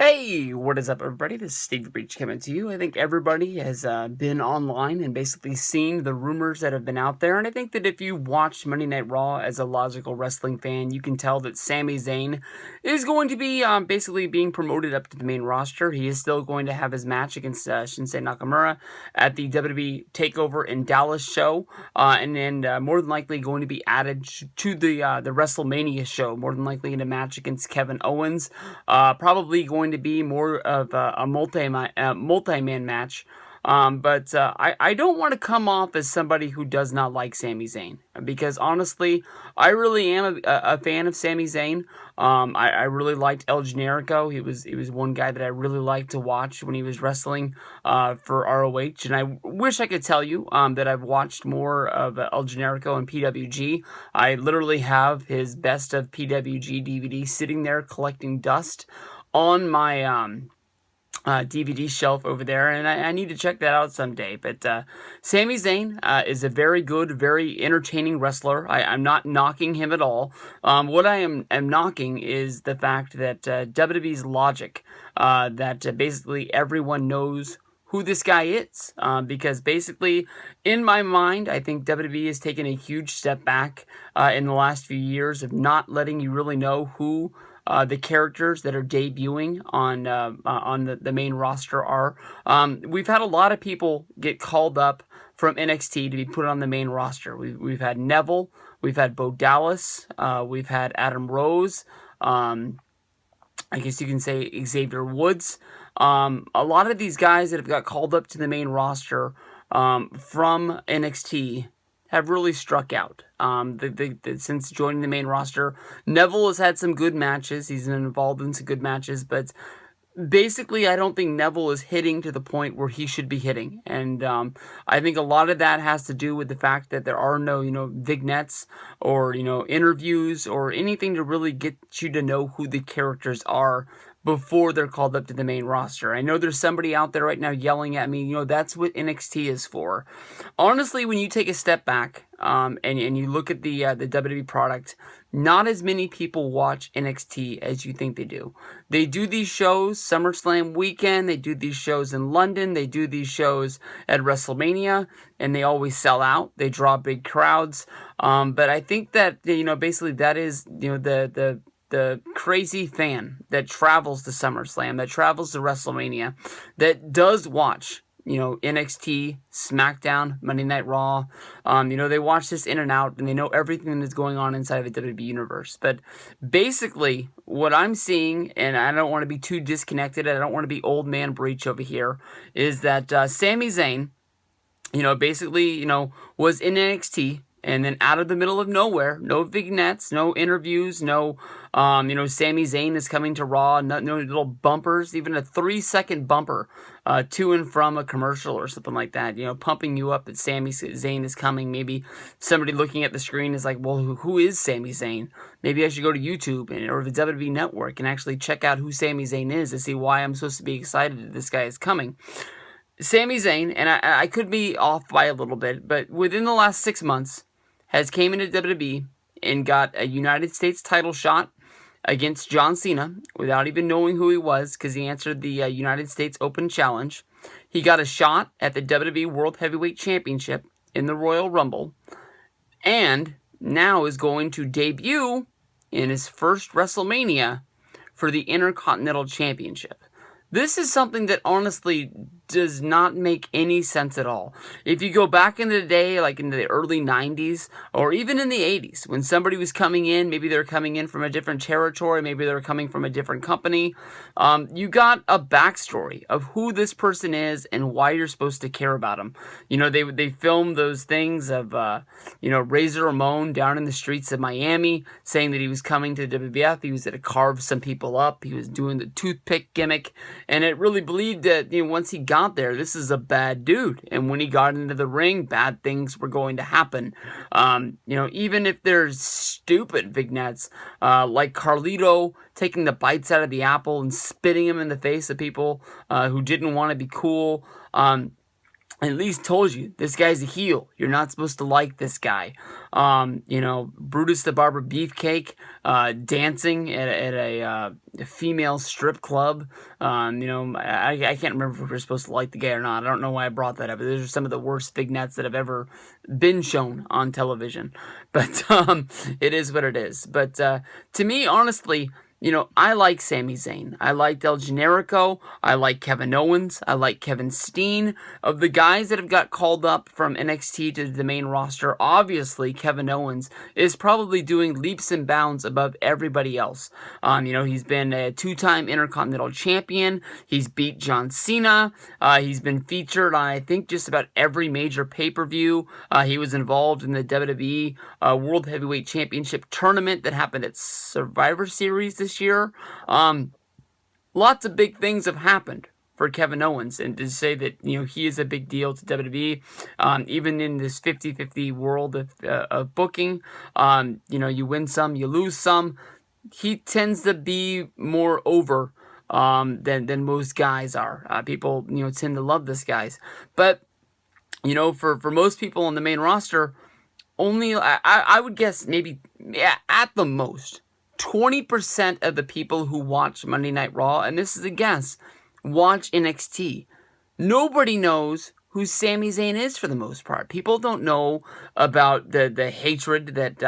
Hey, what is up, everybody? This is Steve Breach coming to you. I think everybody has been online and basically seen the rumors that have been out there. And I think that if you watched Monday Night Raw as a logical wrestling fan, you can tell that Sami Zayn is going to be basically being promoted up to the main roster. He is still going to have his match against Shinsuke Nakamura at the WWE TakeOver in Dallas show, and then more than likely going to be added to the WrestleMania show. More than likely in a match against Kevin Owens. Probably going to be more of a multi-man match. But I don't want to come off as somebody who does not like Sami Zayn, because honestly, I really am a fan of Sami Zayn. I really liked El Generico. He was one guy that I really liked to watch when he was wrestling for ROH, and I wish I could tell you that I've watched more of El Generico and PWG. I literally have his Best of PWG DVD sitting there collecting dust on my DVD shelf over there, and I need to check that out someday. But Sami Zayn is a very good, very entertaining wrestler. I'm not knocking him at all. What I am knocking is the fact that WWE's logic, that basically everyone knows who this guy is, because basically, in my mind, I think WWE has taken a huge step back in the last few years of not letting you really know who the characters that are debuting on the main roster are. We've had a lot of people get called up from NXT to be put on the main roster. We've had Neville, we've had Bo Dallas, we've had Adam Rose, I guess you can say Xavier Woods. A lot of these guys that have got called up to the main roster from NXT have really struck out. Since joining the main roster, Neville has had some good matches. He's been involved in some good matches, but basically, I don't think Neville is hitting to the point where he should be hitting. And I think a lot of that has to do with the fact that there are no, vignettes or, interviews or anything to really get you to know who the characters are before they're called up to the main roster. I know there's somebody out there right now yelling at me, that's what NXT is for. Honestly, when you take a step back and you look at the WWE product, not as many people watch NXT as you think they do. They do these shows SummerSlam weekend, they do these shows in London, they do these shows at WrestleMania, and they always sell out. They draw big crowds. But I think that, basically that is, the crazy fan that travels to SummerSlam, that travels to WrestleMania, that does watch, NXT, SmackDown, Monday Night Raw. They watch this in and out, and they know everything that's going on inside of the WWE universe. But basically, what I'm seeing, and I don't want to be too disconnected, I don't want to be old man Breach over here, is that Sami Zayn, basically, was in NXT, and then out of the middle of nowhere, no vignettes, no interviews, no, Sami Zayn is coming to Raw, no little bumpers, even a 3-second bumper to and from a commercial or something like that, pumping you up that Sami Zayn is coming. Maybe somebody looking at the screen is like, well, who is Sami Zayn? Maybe I should go to YouTube or the WWE Network and actually check out who Sami Zayn is to see why I'm supposed to be excited that this guy is coming. Sami Zayn, and I could be off by a little bit, but within the last 6 months, has came into WWE and got a United States title shot against John Cena without even knowing who he was, because he answered the United States Open Challenge. He got a shot at the WWE World Heavyweight Championship in the Royal Rumble, and now is going to debut in his first WrestleMania for the Intercontinental Championship. This is something that honestly does not make any sense at all. If you go back in the day, like into the early 90s, or even in the 80s, when somebody was coming in, maybe they're coming in from a different territory, maybe they're coming from a different company, you got a backstory of who this person is and why you're supposed to care about them. They filmed those things of, Razor Ramon down in the streets of Miami, saying that he was coming to WWF, he was going to carve some people up, he was doing the toothpick gimmick, and it really believed that, once he got there, this is a bad dude. And when he got into the ring, bad things were going to happen. Even if there's stupid vignettes, like Carlito taking the bites out of the apple and spitting them in the face of people who didn't want to be cool. at least told you this guy's a heel. You're not supposed to like this guy. Brutus the Barber Beefcake dancing at a female strip club. I can't remember if we're supposed to like the guy or not. I don't know why I brought that up. But those are some of the worst vignettes that have ever been shown on television. But it is what it is. But to me, honestly, I like Sami Zayn. I like El Generico. I like Kevin Owens. I like Kevin Steen. Of the guys that have got called up from NXT to the main roster, obviously Kevin Owens is probably doing leaps and bounds above everybody else. He's been a two-time Intercontinental Champion. He's beat John Cena. He's been featured on, I think, just about every major pay-per-view. He was involved in the WWE World Heavyweight Championship tournament that happened at Survivor Series this year. Lots of big things have happened for Kevin Owens, and to say that he is a big deal to WWE, even in this 50-50 world of booking, you win some, you lose some. He tends to be more over than most guys are. People tend to love this guys, but for most people on the main roster, only I would guess maybe at the most 20% of the people who watch Monday Night Raw, and this is a guess, watch NXT. Nobody knows who Sami Zayn is for the most part. People don't know about the hatred that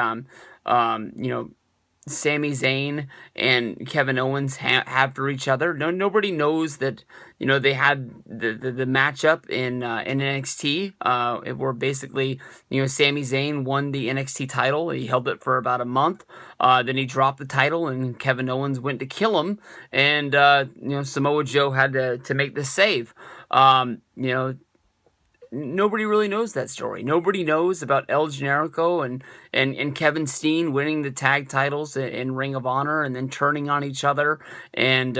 Sami Zayn and Kevin Owens have for each other. Nobody knows that they had the matchup in NXT where basically Sami Zayn won the NXT title. He held it for about a month. Then he dropped the title, and Kevin Owens went to kill him, and Samoa Joe had to make the save. Nobody really knows that story. Nobody knows about El Generico and Kevin Steen winning the tag titles in Ring of Honor and then turning on each other. And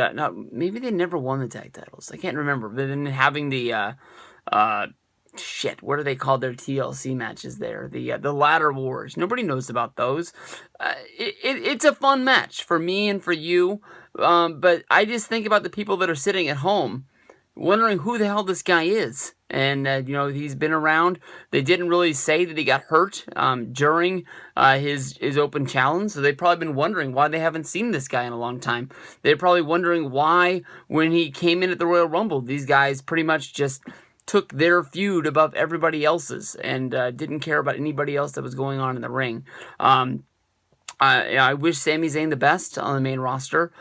maybe they never won the tag titles. I can't remember. But then having the what do they call their TLC matches there? The Ladder Wars. Nobody knows about those. It's a fun match for me and for you. But I just think about the people that are sitting at home wondering who the hell this guy is. And, he's been around. They didn't really say that he got hurt during his open challenge. So they've probably been wondering why they haven't seen this guy in a long time. They're probably wondering why, when he came in at the Royal Rumble, these guys pretty much just took their feud above everybody else's and didn't care about anybody else that was going on in the ring. I wish Sami Zayn the best on the main roster.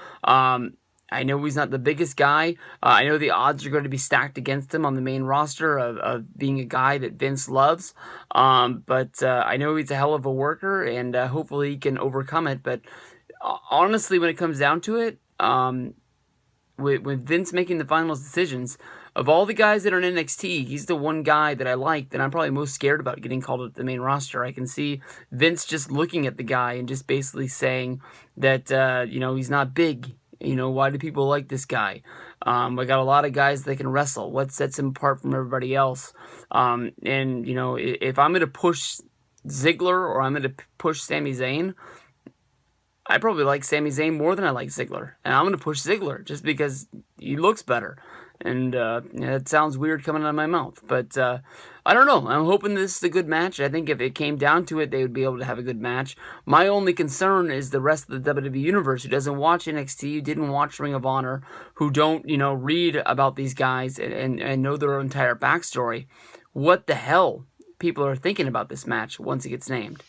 I know he's not the biggest guy. I know the odds are going to be stacked against him on the main roster of being a guy that Vince loves. But I know he's a hell of a worker, and hopefully he can overcome it. But honestly, when it comes down to it, with Vince making the final decisions, of all the guys that are in NXT, he's the one guy that I like that I'm probably most scared about getting called up to the main roster. I can see Vince just looking at the guy and just basically saying that, he's not big. Why do people like this guy? I got a lot of guys that can wrestle. What sets him apart from everybody else? If I'm going to push Ziggler or I'm going to push Sami Zayn, I probably like Sami Zayn more than I like Ziggler. And I'm going to push Ziggler just because he looks better. And it sounds weird coming out of my mouth. But I don't know. I'm hoping this is a good match. I think if it came down to it, they would be able to have a good match. My only concern is the rest of the WWE Universe who doesn't watch NXT, who didn't watch Ring of Honor, who don't, read about these guys and know their entire backstory. What the hell people are thinking about this match once it gets named.